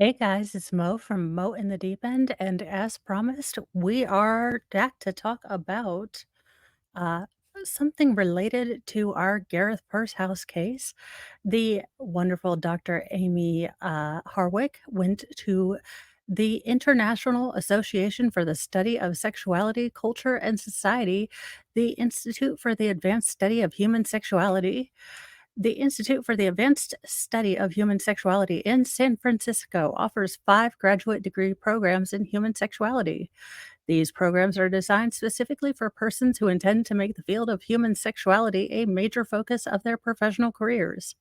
Hey guys, it's Mo from Mo in the Deep End, and as promised, we are back to talk about uh, something related to our Gareth Purse House case. The wonderful Dr. Amy Harwick went to the International Association for the Study of Sexuality, Culture, and Society, the Institute for the Advanced Study of Human Sexuality, the Institute for the Advanced Study of Human Sexuality in San Francisco offers 5 graduate degree programs in human sexuality. These programs are designed specifically for persons who intend to make the field of human sexuality a major focus of their professional careers.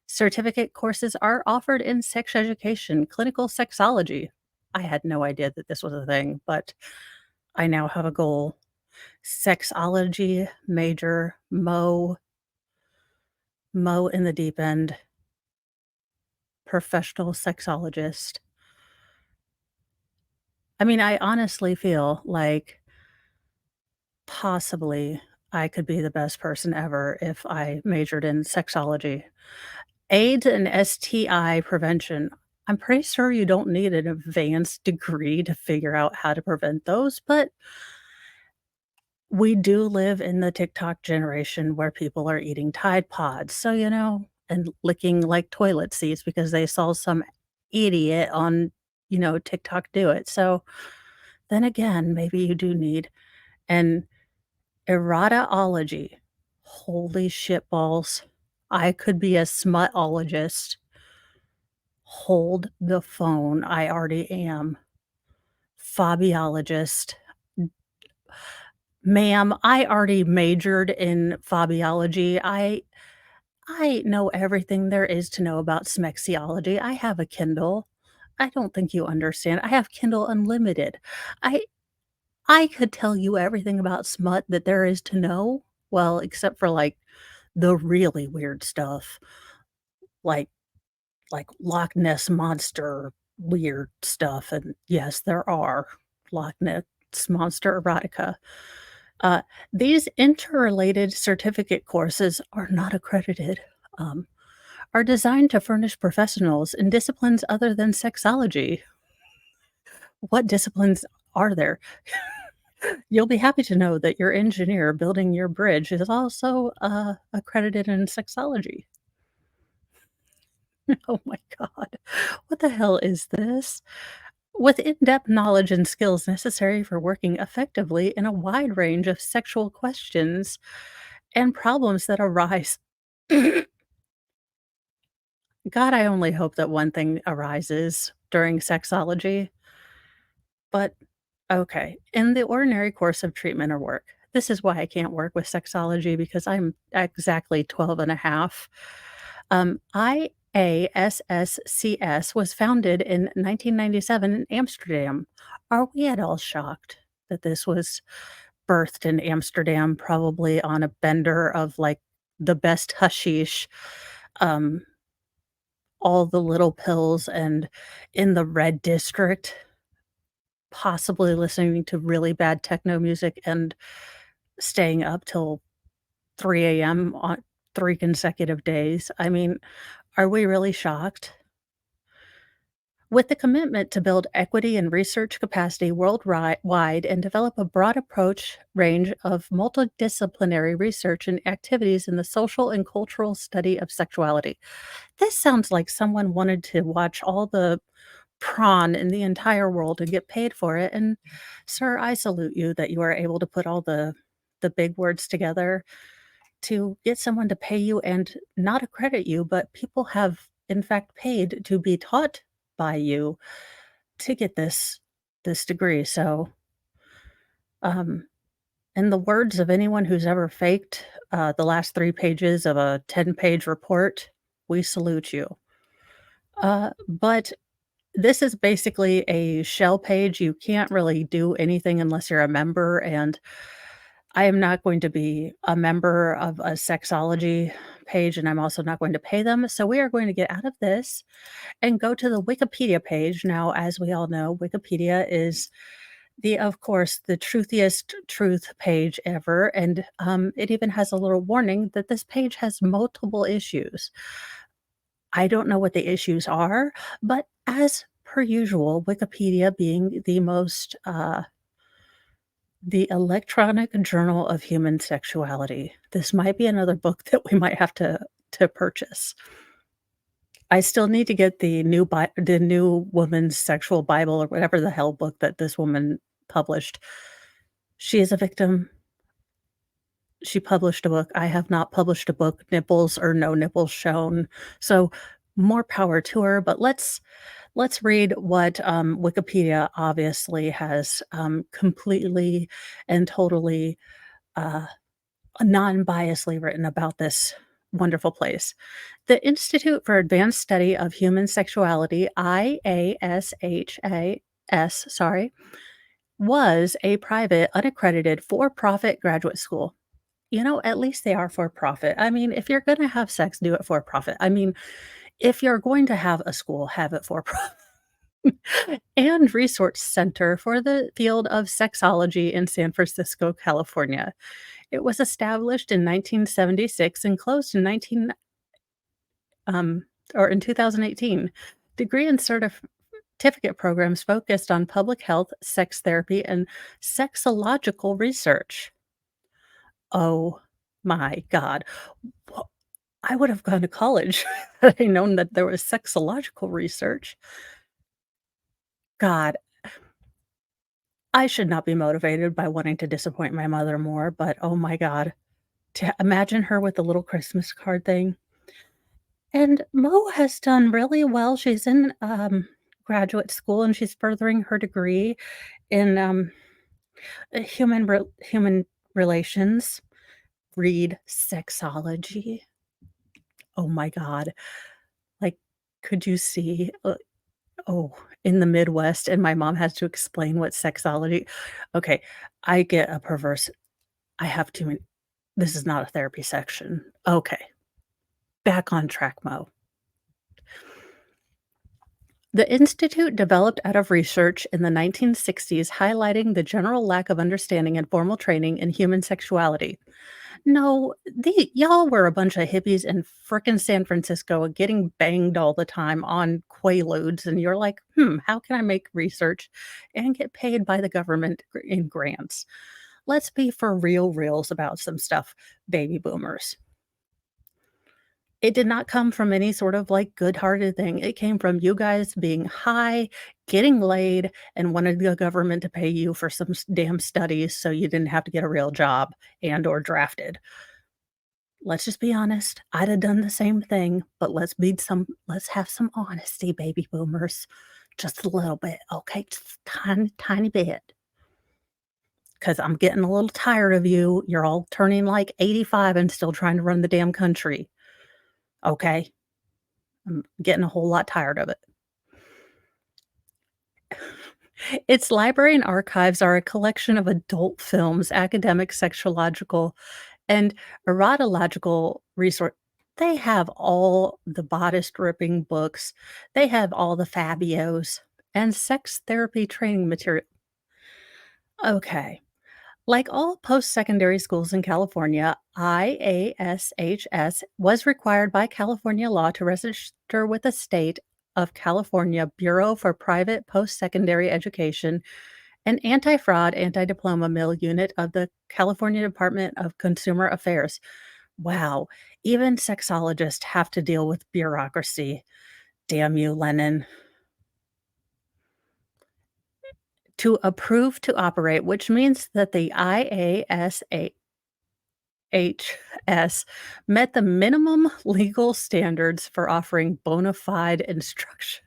Certificate courses are offered in sex education, clinical sexology. I had no idea that this was a thing, but I now have a goal. Sexology major, Mo in the deep end, professional sexologist. I mean, I honestly feel like possibly I could be the best person ever if I majored in sexology. AIDS and STI prevention. I'm pretty sure you don't need an advanced degree to figure out how to prevent those, but we do live in the TikTok generation where people are eating Tide Pods. So, and licking like toilet seats because they saw some idiot on, TikTok do it. So then again, maybe you do need an erotology. Holy shit balls. I could be a smutologist. Hold the phone. I already am. Phobiologist. Ma'am, I already majored in phobiology. I know everything there is to know about Smexiology. I have a Kindle. I don't think you understand. I have Kindle Unlimited. I I could tell you everything about smut that there is to know, well, except for, like, the really weird stuff, like Loch Ness Monster weird stuff, and yes, there are Loch Ness Monster erotica. Uh, these interrelated certificate courses are not accredited, um, are designed to furnish professionals in disciplines other than sexology. What disciplines are there? You'll be happy to know that your engineer building your bridge is also, accredited in sexology. Oh my god. What the hell is this? With in-depth knowledge and skills necessary for working effectively in a wide range of sexual questions and problems that arise. God, I only hope that one thing arises during sexology, but okay. In the ordinary course of treatment or work. This is why I can't work with sexology because I'm exactly 12 and a half. IASSCS was founded in 1997 in Amsterdam. Are we at all shocked that this was birthed in Amsterdam, probably on a bender of like the best hashish, um, all the little pills, and in the red district? Possibly listening to really bad techno music and staying up till 3 AM on 3 consecutive days. I mean, are we really shocked? With the commitment to build equity and research capacity worldwide and develop a broad approach range of multidisciplinary research and activities in the social and cultural study of sexuality. This sounds like someone wanted to watch all the prawn in the entire world and get paid for it, and sir, I salute you that you are able to put all the big words together to get someone to pay you and not accredit you, but people have in fact paid to be taught by you to get this degree. So, um, in the words of anyone who's ever faked, the last 3 pages of a 10-page report, we salute you. But this is basically a shell page. You can't really do anything unless you're a member, and I am not going to be a member of a sexology page, and I'm also not going to pay them. So we are going to get out of this and go to the Wikipedia page. Now, as we all know, Wikipedia is of course, the truthiest truth page ever, and it even has a little warning that this page has multiple issues. I don't know what the issues are, but as per usual, Wikipedia being the electronic journal of human sexuality. This might be another book that we might have to purchase. I still need to get the new woman's sexual Bible or whatever the hell book that this woman published. She is a victim. She published a book. I have not published a book, nipples or no nipples shown. So more power to her, but let's read what, Wikipedia obviously has, completely and totally, uh, non-biasly written about this wonderful place. The Institute for Advanced Study of Human Sexuality, IASHAS, sorry, was a private, unaccredited, for-profit graduate school. You know, at least they are for profit. I mean, if you're gonna have sex, do it for profit. I mean, if you're going to have a school, have it for profit. And resource center for the field of sexology in San Francisco, California. It was established in 1976 and closed in 19 um, or in 2018. Degree and certificate programs focused on public health, sex therapy, and sexological research. Oh my god. Wha I would have gone to college had I known that there was sexological research. God, I should not be motivated by wanting to disappoint my mother more, but oh my god, to imagine her with the little Christmas card thing. And Mo has done really well. She's in, graduate school, and she's furthering her degree in, human relations. Read sexology. Oh my god. Like, could you see, oh, in the Midwest, and my mom has to explain what sexology. Okay, I get a perverse. I have too many. This is not a therapy section. Okay, back on track, Mo. The institute developed out of research in the 1960s highlighting the general lack of understanding and formal training in human sexuality. No, the y'all were a bunch of hippies in frickin' San Francisco getting banged all the time on Quaaludes, and you're like, how can I make research and get paid by the government in grants? Let's be for reals about some stuff, baby boomers. It did not come from any sort of, like, good-hearted thing. It came from you guys being high, getting laid, and wanted the government to pay you for some damn studies so you didn't have to get a real job and or drafted. Let's just be honest. I'd have done the same thing, but let's have some honesty, baby boomers. Just a little bit, okay? Just a tiny, tiny bit. Because I'm getting a little tired of you. You're all turning like 85 and still trying to run the damn country. Okay? I'm getting a whole lot tired of it. Its library and archives are a collection of adult films, academic, sexuological, and erotological resource. They have all the bodice-ripping books. They have all the Fabios and sex therapy training material. Okay. Like all post-secondary schools in California, IASHS was required by California law to register with the State of California Bureau for Private Post-Secondary Education, an anti-fraud, anti-diploma mill unit of the California Department of Consumer Affairs. Wow, even sexologists have to deal with bureaucracy. Damn you, Lennon. To approve to operate, which means that the IASA HS met the minimum legal standards for offering bona fide instruction.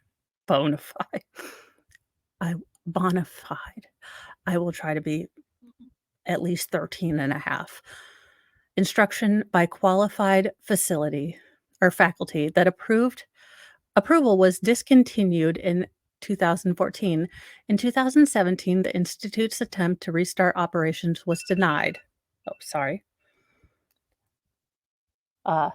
Bona fide. I bona fide. I will try to be at least 13 and a half. Instruction by qualified facility or faculty that approval was discontinued in 2014. In 2017, the institute's attempt to restart operations was denied. Oh, sorry. Uh,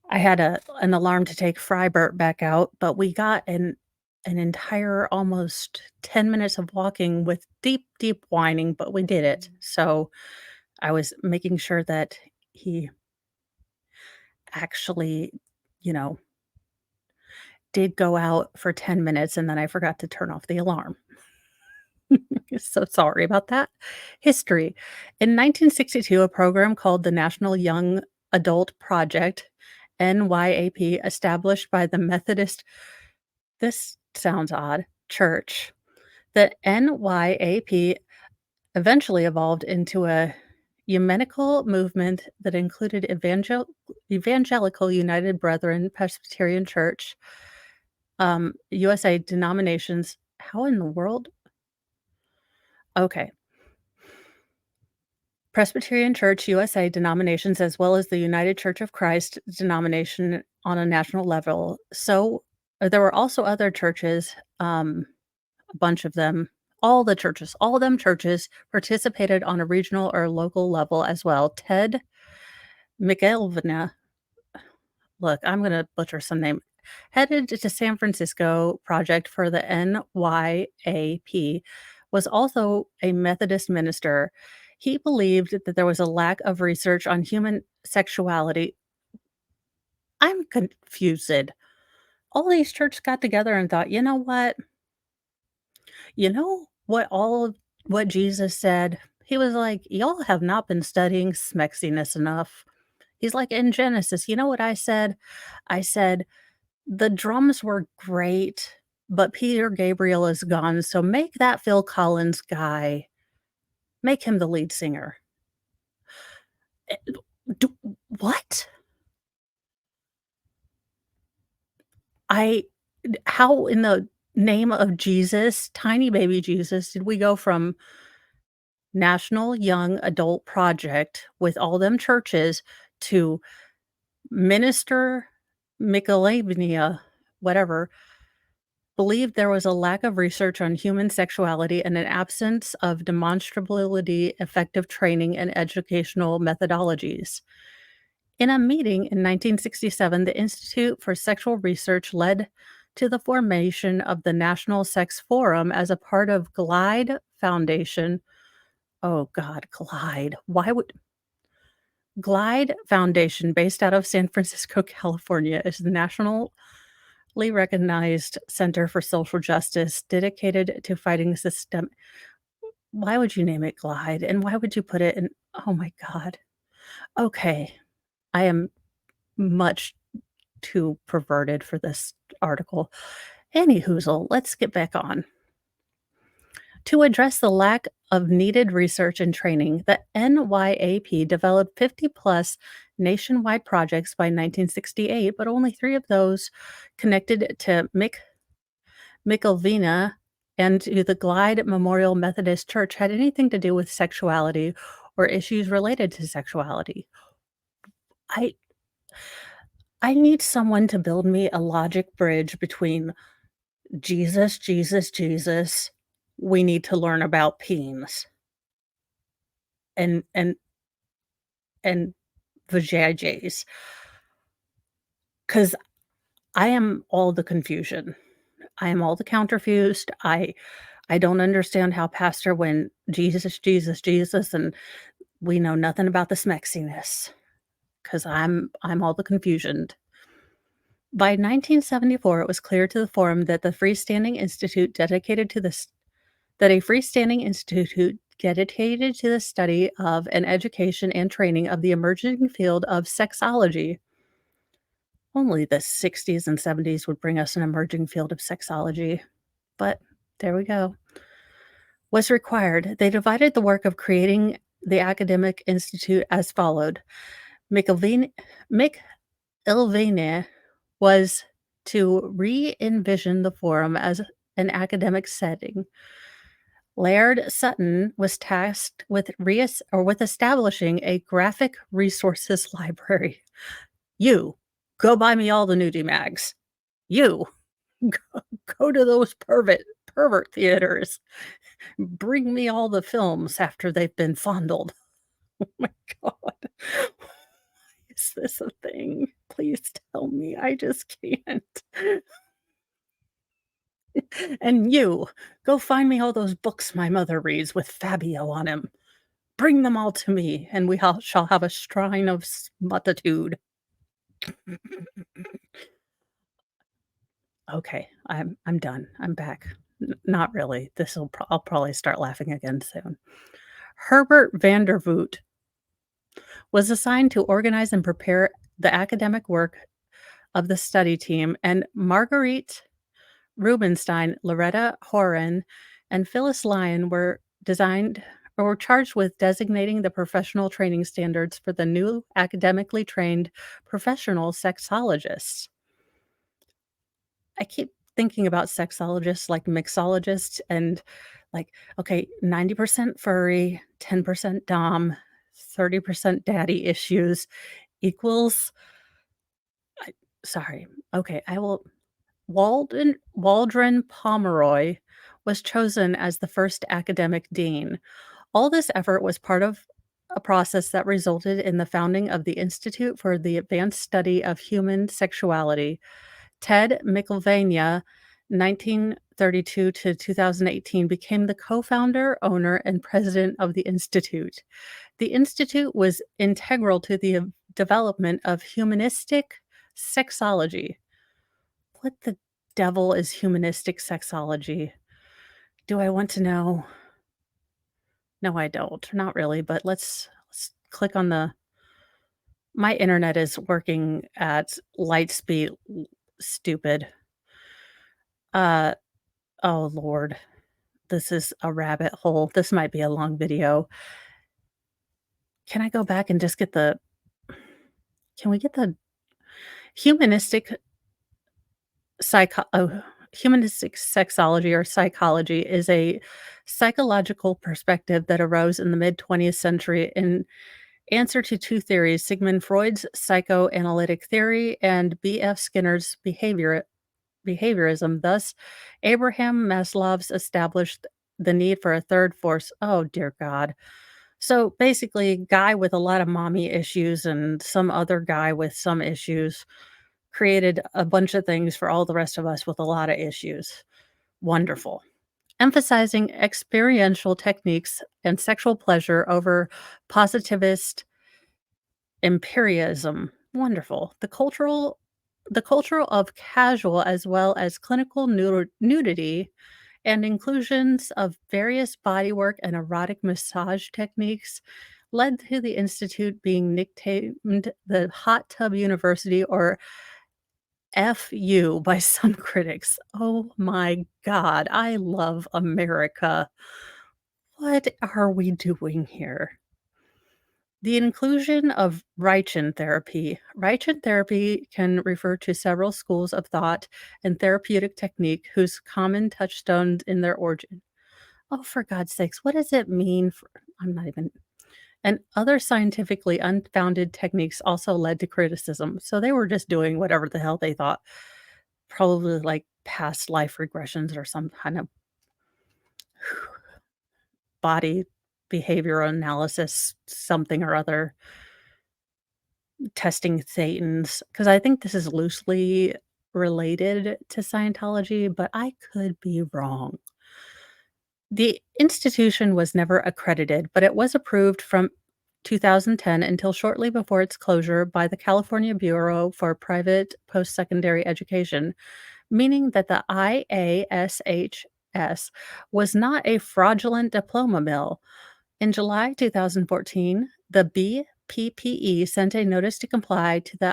I had an alarm to take Frybert back out, but we got an entire almost 10 minutes of walking with deep, deep whining, but we did it. So I was making sure that he actually, you know, did go out for 10 minutes, and then I forgot to turn off the alarm. So sorry about that. History. In 1962, a program called the National Young Adult Project, NYAP, established by the Methodist, this sounds odd, Church. The NYAP eventually evolved into a ecumenical movement that included Evangelical United Brethren Presbyterian Church, USA denominations. How in the world? Okay. Presbyterian Church USA denominations, as well as the United Church of Christ denomination on a national level. So there were also other churches, a bunch of them, all of them churches participated on a regional or local level as well. Ted McElvena, look, I'm gonna butcher some name, headed to San Francisco project for the NYAP, was also a Methodist minister. He believed that there was a lack of research on human sexuality. I'm confused. All these churches got together and thought, "You know what? You know what what Jesus said?" He was like, "Y'all have not been studying smexiness enough." He's like, "In Genesis, you know what I said? I said, the drums were great, but Peter Gabriel is gone, so make that Phil Collins guy, make him the lead singer." Eh, d what? I how in the name of Jesus, tiny baby Jesus, did we go from National Young Adult Project with all them churches to Minister Michaelania, whatever, believed there was a lack of research on human sexuality and an absence of demonstrability, effective training, and educational methodologies. In a meeting in 1967, the Institute for Sexual Research led to the formation of the National Sex Forum as a part of Glide Foundation. Oh God, Glide. Why would Glide Foundation, based out of San Francisco, California, is the nationally recognized center for social justice dedicated to fighting system. Why would you name it Glide? And why would you put it in? Oh my God. Okay. I am much too perverted for this article. Any hoozle, let's get back on. To address the lack of needed research and training, the NYAP developed 50 plus nationwide projects by 1968, but only 3 of those connected to McIlvena and to the Glide Memorial Methodist Church had anything to do with sexuality or issues related to sexuality. I I need someone to build me a logic bridge between Jesus, Jesus, Jesus, we need to learn about peens, and and and vajayjays, 'cause I am all the confusion. I am all the counterfused. I don't understand how pastor went, "Jesus, Jesus, Jesus," and we know nothing about the smexiness, 'cause I'm all the confusion. By 1974, it was clear to the forum that the freestanding institute dedicated to this that a freestanding institute dedicated to the study of and education and training of the emerging field of sexology. Only the 60s and 70s would bring us an emerging field of sexology, but there we go. Was required. They divided the work of creating the academic institute as followed. McIlveen McIlvena was to re-envision the forum as an academic setting. Laird Sutton was tasked with with establishing a graphic resources library. You, go buy me all the nudie mags. You, go to those pervert theaters. Bring me all the films after they've been fondled. Oh my god. Is this a thing? Please tell me. I just can't. And you, go find me all those books my mother reads with Fabio on 'em. Bring them all to me, and we shall have a shrine of smutitude. Okay, I'm done. I'm back. Not really. I'll probably start laughing again soon. Herbert Vandervoot was assigned to organize and prepare the academic work of the study team, and Marguerite Rubenstein, Loretta Horan, and Phyllis Lyon were charged with designating the professional training standards for the new academically trained professional sexologists. I keep thinking about sexologists like mixologists and like, okay, 90% furry, 10% dom, 30% daddy issues equals I sorry. Okay, I will Waldron Pomeroy was chosen as the first academic dean. All this effort was part of a process that resulted in the founding of the Institute for the Advanced Study of Human Sexuality. Ted McIlvania, 1932 to 2018, became the co-founder, owner, and president of the institute. The institute was integral to the development of humanistic sexology. What the devil is humanistic sexology? Do I want to know? No, I don't. Not really, but let's click on the my internet is working at light speed, stupid. Uh, oh lord. This is a rabbit hole. This might be a long video. Can I go back and just get the can we get the humanistic humanistic sexology or psychology is a psychological perspective that arose in the mid 20th century in answer to two theories: Sigmund Freud's psychoanalytic theory and B.F. Skinner's behaviorism. Thus, Abraham Maslow's established the need for a third force. Oh, dear God. So basically, guy with a lot of mommy issues and some other guy with some issues created a bunch of things for all the rest of us with a lot of issues. Wonderful. Emphasizing experiential techniques and sexual pleasure over positivist imperialism. Wonderful. The culture of casual as well as clinical nudity and inclusions of various bodywork and erotic massage techniques led to the institute being nicknamed the Hot Tub University, or FU, by some critics. Oh my god, I love America. What are we doing here? The inclusion of Reichen therapy. Reichen therapy can refer to several schools of thought and therapeutic technique whose common touchstones in their origin. Oh, for God's sakes, what does it mean for I'm not even and other scientifically unfounded techniques also led to criticism. So they were just doing whatever the hell they thought, probably like past life regressions or some kind of body behavioral analysis, something or other, testing Satans, because I think this is loosely related to Scientology, but I could be wrong. The institution was never accredited, but it was approved from 2010 until shortly before its closure by the California Bureau for Private Post-Secondary Education, meaning that the IASHS was not a fraudulent diploma mill. In July 2014, the BPPE sent a notice to comply to the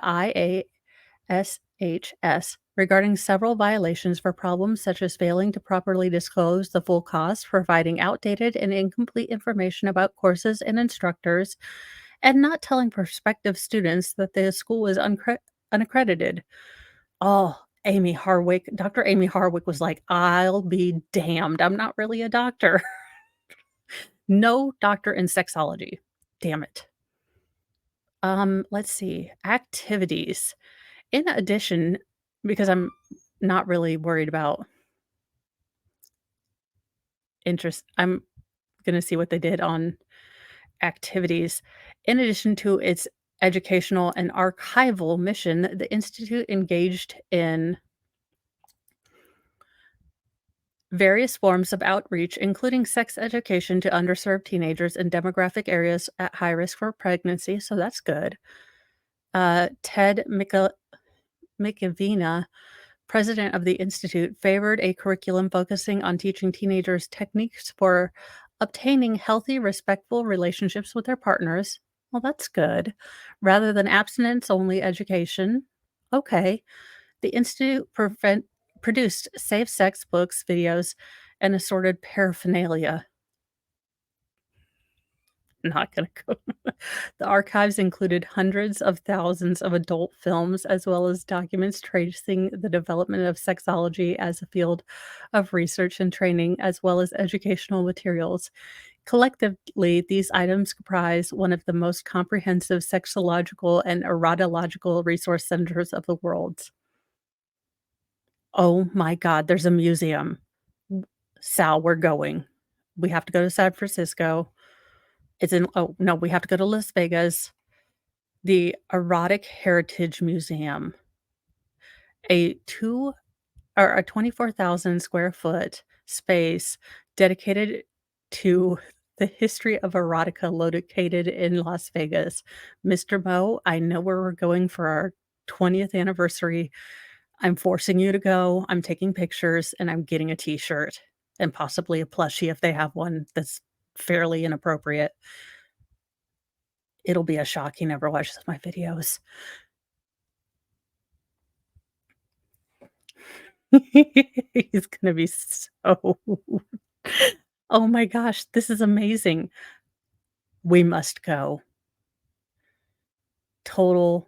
IASHS regarding several violations for problems such as failing to properly disclose the full cost, providing outdated and incomplete information about courses and instructors, and not telling prospective students that the school was unaccredited. Oh, Dr. Amy Harwick was like, "I'll be damned. I'm not really a doctor." No doctor in sexology. Damn it. Let's see. Activities. In addition, because I'm not really worried about interest, I'm gonna see what they did on activities. In addition to its educational and archival mission, the institute engaged in various forms of outreach, including sex education to underserved teenagers in demographic areas at high risk for pregnancy, so that's good. Ted McAvina president of the institute, favored a curriculum focusing on teaching teenagers techniques for obtaining healthy, respectful relationships with their partners. Well, that's good. Rather than abstinence only education. Okay. The institute produced safe sex books, videos, and assorted paraphernalia. Not gonna go. The archives included hundreds of thousands of adult films, as well as documents tracing the development of sexology as a field of research and training, as well as educational materials. Collectively, these items comprise one of the most comprehensive sexological and erotological resource centers of the world. Oh my god, there's a museum. W Sal, we're going. We have to go to San Francisco. It's in oh, no, we have to go to Las Vegas. The Erotic Heritage Museum, a 2 or a 24,000 square foot space dedicated to the history of erotica located in Las Vegas. Mr. Mo, I know where we're going for our 20th anniversary. I'm forcing you to go. I'm taking pictures, and I'm getting a T-shirt and possibly a plushie if they have one that's fairly inappropriate. It'll be a shock he never watches my videos. He's gonna be so oh my gosh, this is amazing. We must go. Total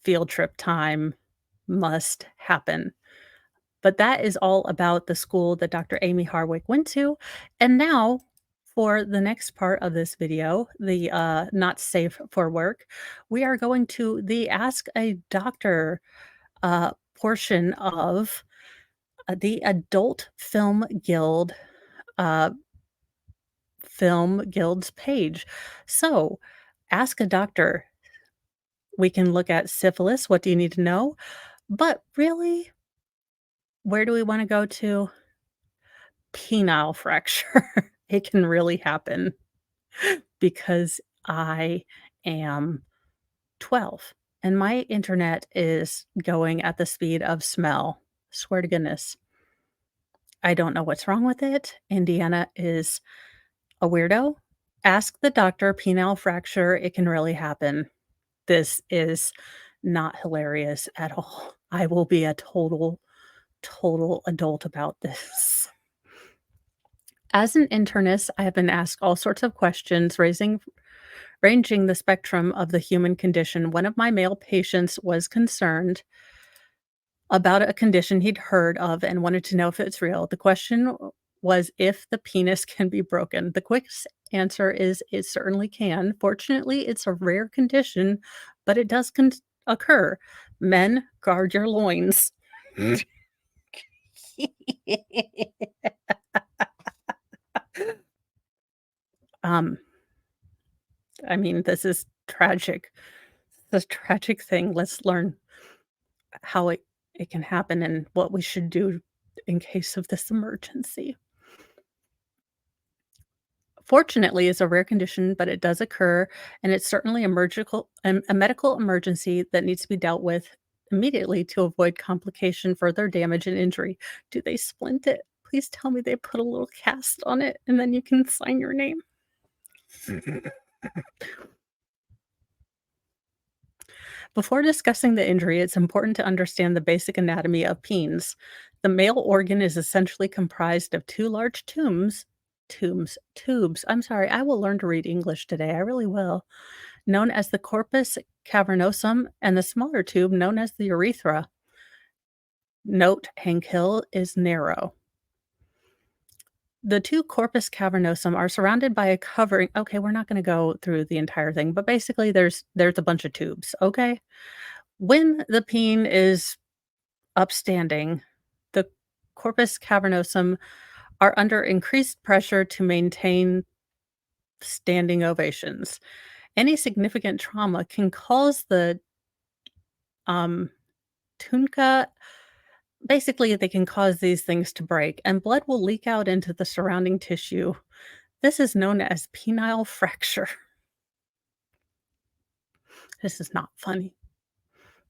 field trip time must happen. But that is all about the school that Dr. Amy Harwick went to. And now for the next part of this video, the not safe for work, we are going to the Ask a Doctor portion of the Adult uh, Film Guild's page. So, ask a doctor. We can look at syphilis. What do you need to know? But really, where do we want to go to? Penile fracture. It can really happen because I am 12 and my internet is going at the speed of smell. Swear to goodness. I don't know what's wrong with it. Indiana is a weirdo. Ask the doctor, penile fracture. It can really happen. This is not hilarious at all. I will be a total adult about this. As an internist, I have been asked all sorts of questions ranging the spectrum of the human condition. One of my male patients was concerned about a condition he'd heard of and wanted to know if it's real. The question was if the penis can be broken. The quick answer is it certainly can. Fortunately, it's a rare condition, but it does occur. Men, guard your loins. um, I mean, this is tragic. It's a tragic thing. Let's learn how it can happen and what we should do in case of this emergency. Fortunately, it's a rare condition, but it does occur, and it's certainly a medical emergency that needs to be dealt with immediately to avoid complication, further damage, and injury. Do they splint it? Please tell me they put a little cast on it, and then you can sign your name. Before discussing the injury, it's important to understand the basic anatomy of peens. The male organ is essentially comprised of two large tubes. I'm sorry, I will learn to read English today. I really will. Known as the corpus cavernosum and the smaller tube known as the urethra. Note, Hank Hill is narrow. The two corpus cavernosum are surrounded by a covering. Okay, we're not going to go through the entire thing, but basically there's a bunch of tubes, okay? When the peen is upstanding, the corpus cavernosum are under increased pressure to maintain standing ovations. Any significant trauma can cause the um, tunica. Basically, they can cause these things to break, and blood will leak out into the surrounding tissue. This is known as penile fracture. This is not funny.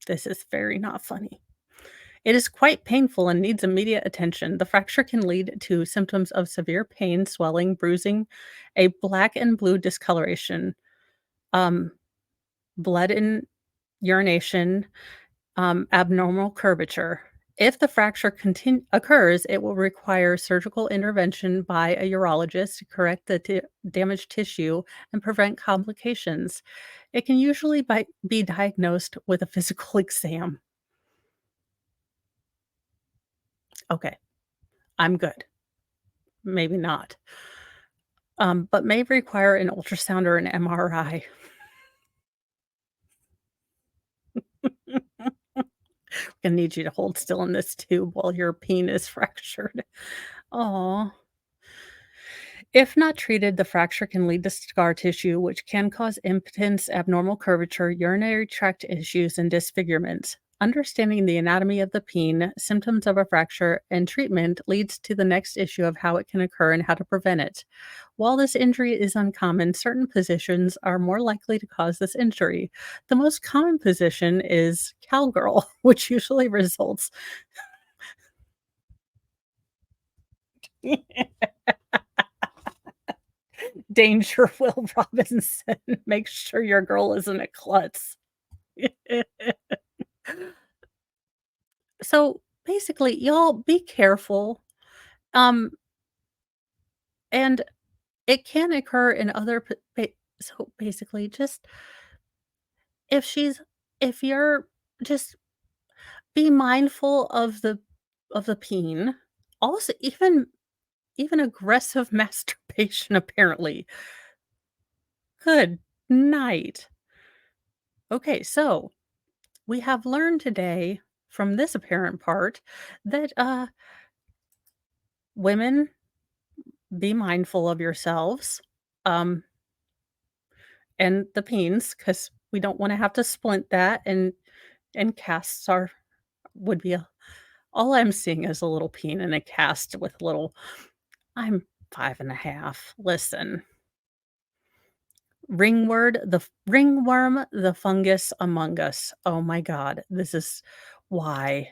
This is very not funny. It is quite painful and needs immediate attention. The fracture can lead to symptoms of severe pain, swelling, bruising, a black and blue discoloration, um, blood in urination, abnormal curvature. If the fracture occurs, it will require surgical intervention by a urologist to correct the damaged tissue and prevent complications. It can usually be diagnosed with a physical exam. Okay, I'm good. Maybe not. But may require an ultrasound or an MRI. Gonna need you to hold still in this tube while your penis fractured. Oh. If not treated, the fracture can lead to scar tissue, which can cause impotence, abnormal curvature, urinary tract issues, and disfigurement. Understanding the anatomy of the peen, symptoms of a fracture, and treatment leads to the next issue of how it can occur and how to prevent it. While this injury is uncommon, certain positions are more likely to cause this injury. The most common position is cowgirl, which usually results danger, Will Robinson. Make sure your girl isn't a klutz. So, basically, y'all be careful, um, and it can occur in other so, basically, just if she's if you're just be mindful of the peen. Also, even aggressive masturbation, apparently. Good night. Okay, so we have learned today from this apparent part that, women, be mindful of yourselves, um, and the peens, because we don't wanna have to splint that, and casts are would be a all I'm seeing is a little peen and a cast with little I'm 5.5. Listen, ringworm, the fungus among us. Oh my god, this is why.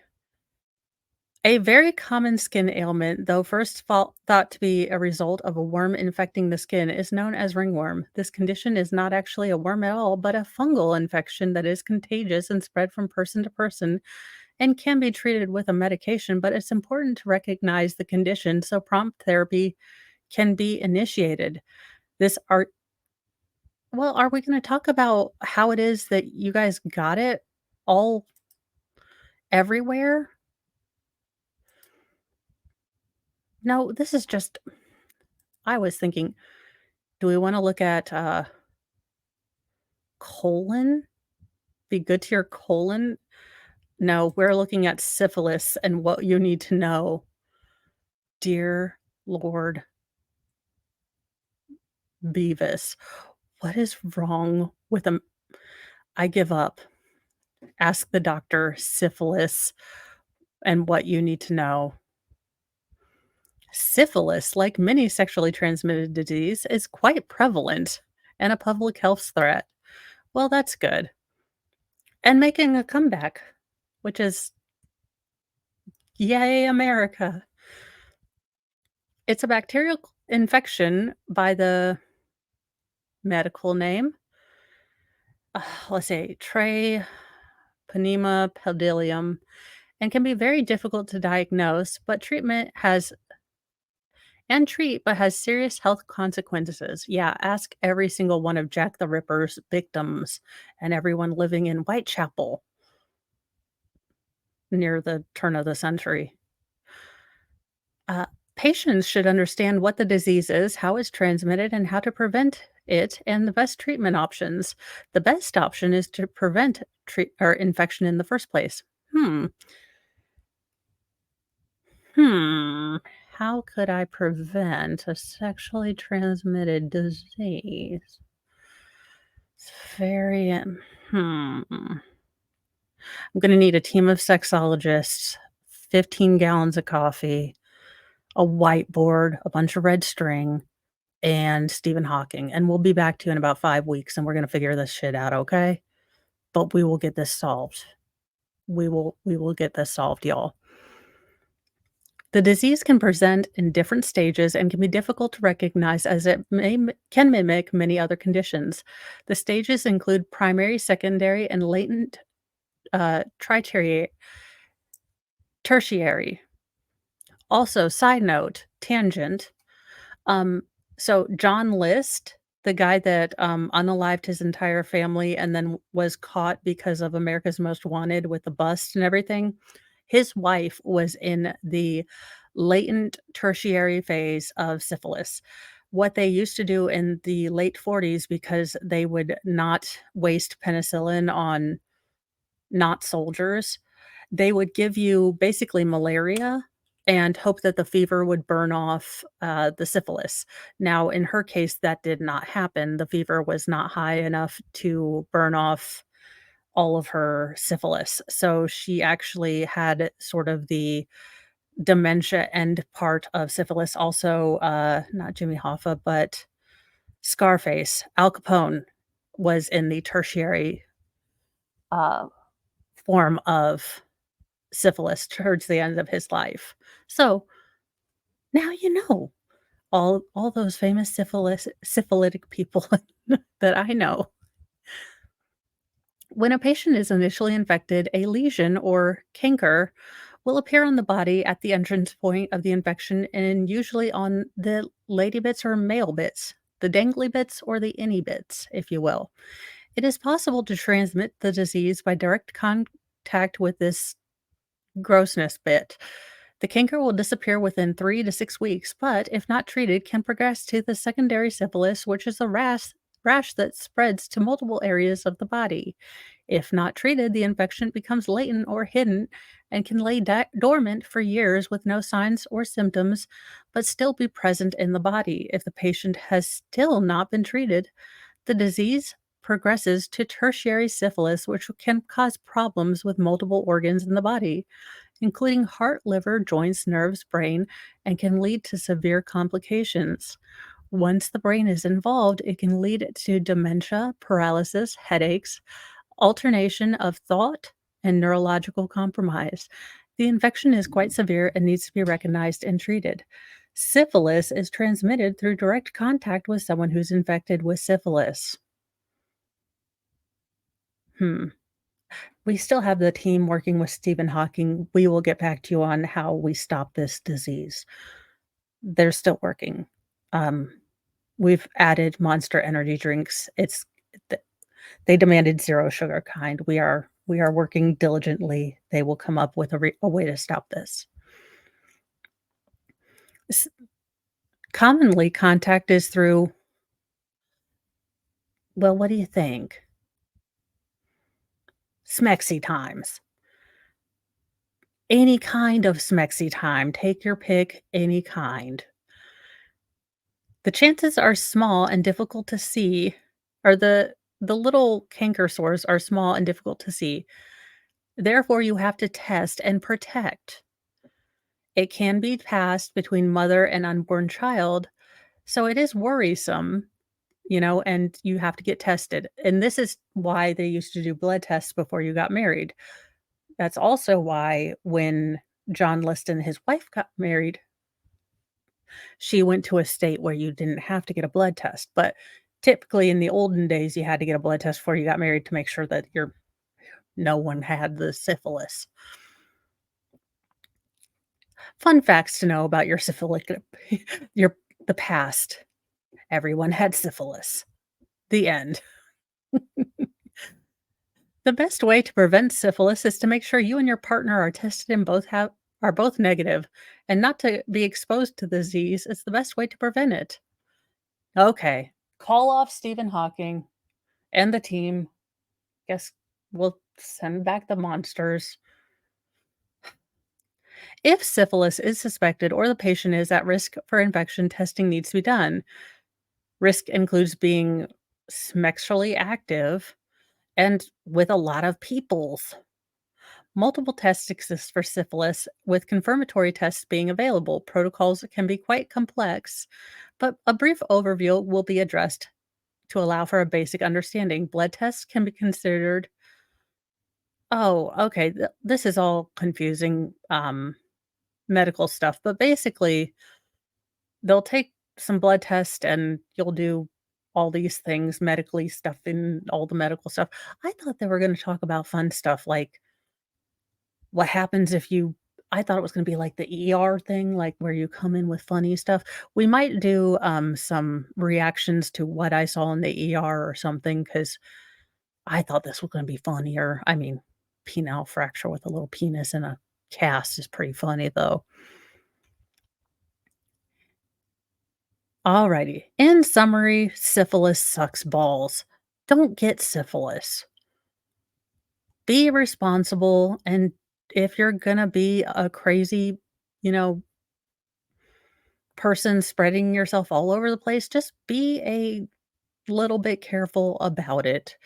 A very common skin ailment, though first thought to be a result of a worm infecting the skin, is known as ringworm. This condition is not actually a worm at all, but a fungal infection that is contagious and spread from person to person and can be treated with a medication. But it's important to recognize the condition so prompt therapy can be initiated. This are well, are we going to talk about how it is that you guys got it all everywhere? No, this is just I was thinking, do we wanna look at, colon? Be good to your colon? No, we're looking at syphilis and what you need to know. Dear Lord Beavis, what is wrong with them? I give up. Ask the doctor, syphilis, and what you need to know. Syphilis, like many sexually transmitted disease, is quite prevalent and a public health threat. Well, that's good. And making a comeback, which is yay, America. It's a bacterial infection by the medical name, let's say Treponema pallidum, and can be very difficult to diagnose, but treat, but has serious health consequences. Yeah, ask every single one of Jack the Ripper's victims and everyone living in Whitechapel near the turn of the century. Uh, Patients should understand what the disease is, how it's transmitted, and how to prevent it, and the best treatment options. The best option is to prevent infection in the first place. Hmm. Hmm. How could I prevent a sexually transmitted disease? It's very. Hmm. I'm going to need a team of sexologists, 15 gallons of coffee, a whiteboard, a bunch of red string, and Stephen Hawking, and we'll be back to you in about 5 weeks, and we're gonna figure this shit out, okay? But we will get this solved. We will get this solved, y'all. The disease can present in different stages and can be difficult to recognize as it can mimic many other conditions. The stages include primary, secondary, and latent tertiary. Tertiary. Also, side note, tangent. Um, so John List, the guy that, unalived his entire family and then was caught because of America's Most Wanted with the bust and everything, his wife was in the latent tertiary phase of syphilis. What they used to do in the late 40s, because they would not waste penicillin on not soldiers, they would give you basically malaria and hope that the fever would burn off, the syphilis. Now, in her case, that did not happen. The fever was not high enough to burn off all of her syphilis. So she actually had sort of the dementia end part of syphilis. Also, not Jimmy Hoffa, but Scarface, Al Capone was in the tertiary, uh, form of syphilis towards the end of his life. So, now you know all those famous syphilitic people that I know. When a patient is initially infected, a lesion or canker will appear on the body at the entrance point of the infection and usually on the lady bits or male bits, the dangly bits or the innie bits, if you will. It is possible to transmit the disease by direct contact with this grossness bit. The canker will disappear within 3 to 6 weeks, but if not treated, can progress to the secondary syphilis, which is a rash that spreads to multiple areas of the body. If not treated, the infection becomes latent or hidden and can lay dormant for years with no signs or symptoms, but still be present in the body. If the patient has still not been treated, the disease progresses to tertiary syphilis, which can cause problems with multiple organs in the body, including heart, liver, joints, nerves, brain, and can lead to severe complications. Once the brain is involved, it can lead to dementia, paralysis, headaches, alternation of thought, and neurological compromise. The infection is quite severe and needs to be recognized and treated. Syphilis is transmitted through direct contact with someone who's infected with syphilis. Hmm. We still have the team working with Stephen Hawking. We will get back to you on how we stop this disease. They're still working. Um, we've added Monster energy drinks. Th they demanded 0 sugar kind. We are working diligently. They will come up with a way to stop this. S Commonly, contact is through, well, what do you think? Smexy times. Any kind of Smexy time. Take your pick, any kind. The chances are small and difficult to see, or the little canker sores are small and difficult to see. Therefore, you have to test and protect. It can be passed between mother and unborn child, so it is worrisome, and you have to get tested. And this is why they used to do blood tests before you got married. That's also why when John List and his wife got married, she went to a state where you didn't have to get a blood test, but typically in the olden days, you had to get a blood test before you got married to make sure that no one had the syphilis. Fun facts to know about your syphilitic your the past. Everyone had syphilis. The end. The best way to prevent syphilis is to make sure you and your partner are tested and are both negative, and not to be exposed to the disease is the best way to prevent it. Okay. Call off Stephen Hawking and the team. Guess we'll send back the monsters. If syphilis is suspected or the patient is at risk for infection, testing needs to be done. Risk includes being sexually active and with a lot of peoples. Multiple tests exist for syphilis, with confirmatory tests being available. Protocols can be quite complex, but a brief overview will be addressed to allow for a basic understanding. Blood tests can be considered Oh, okay, this is all confusing, medical stuff, but basically, they'll take some blood test and you'll do all these things medically stuff and all the medical stuff. I thought they were gonna talk about fun stuff, like what happens if you I thought it was gonna be like the ER thing, like, where you come in with funny stuff. We might do, some reactions to what I saw in the ER or something because I thought this was gonna be funnier. I mean, penile fracture with a little penis and a cast is pretty funny, though. Alrighty. In summary, syphilis sucks balls. Don't get syphilis. Be responsible, and if you're gonna be a crazy, you know, person spreading yourself all over the place, just be a little bit careful about it.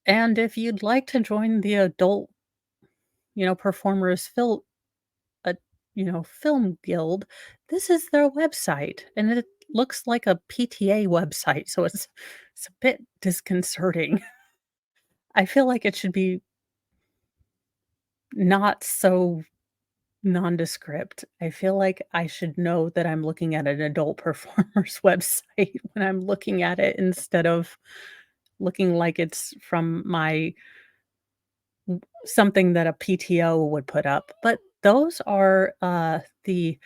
And if you'd like to join the adult, performers a film guild, this is their website, and it looks like a PTA website, so it's a bit disconcerting. I feel like it should be not so nondescript. I feel like I should know that I'm looking at an adult performer's website when I'm looking at it instead of looking like it's from my something that a PTO would put up. But those are, the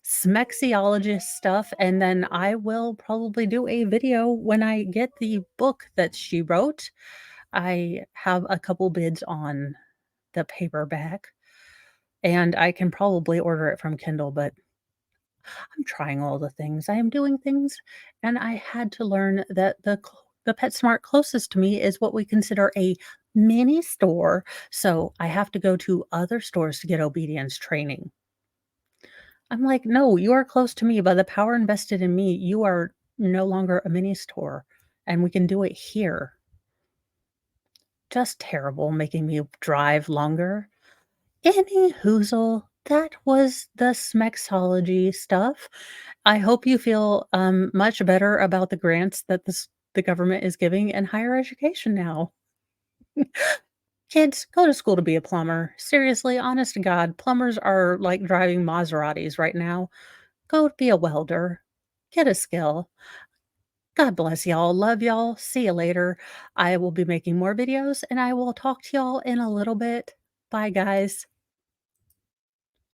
Smexiologist stuff, and then I will probably do a video when I get the book that she wrote. I have a couple bids on the paperback, and I can probably order it from Kindle, but I'm trying all the things. I am doing things, and I had to learn that the PetSmart closest to me is what we consider a mini store, so I have to go to other stores to get obedience training. I'm like, "No, you are close to me. By the power invested in me, you are no longer a mini store, and we can do it here." Just terrible, making me drive longer. Any hoozle, that was the Smexology stuff. I hope you feel, much better about the grants that the government is giving in higher education now. Kids, go to school to be a plumber. Seriously, honest to God, plumbers are like driving Maseratis right now. Go be a welder. Get a skill. God bless y'all. Love y'all. See you later. I will be making more videos, and I will talk to y'all in a little bit. Bye, guys.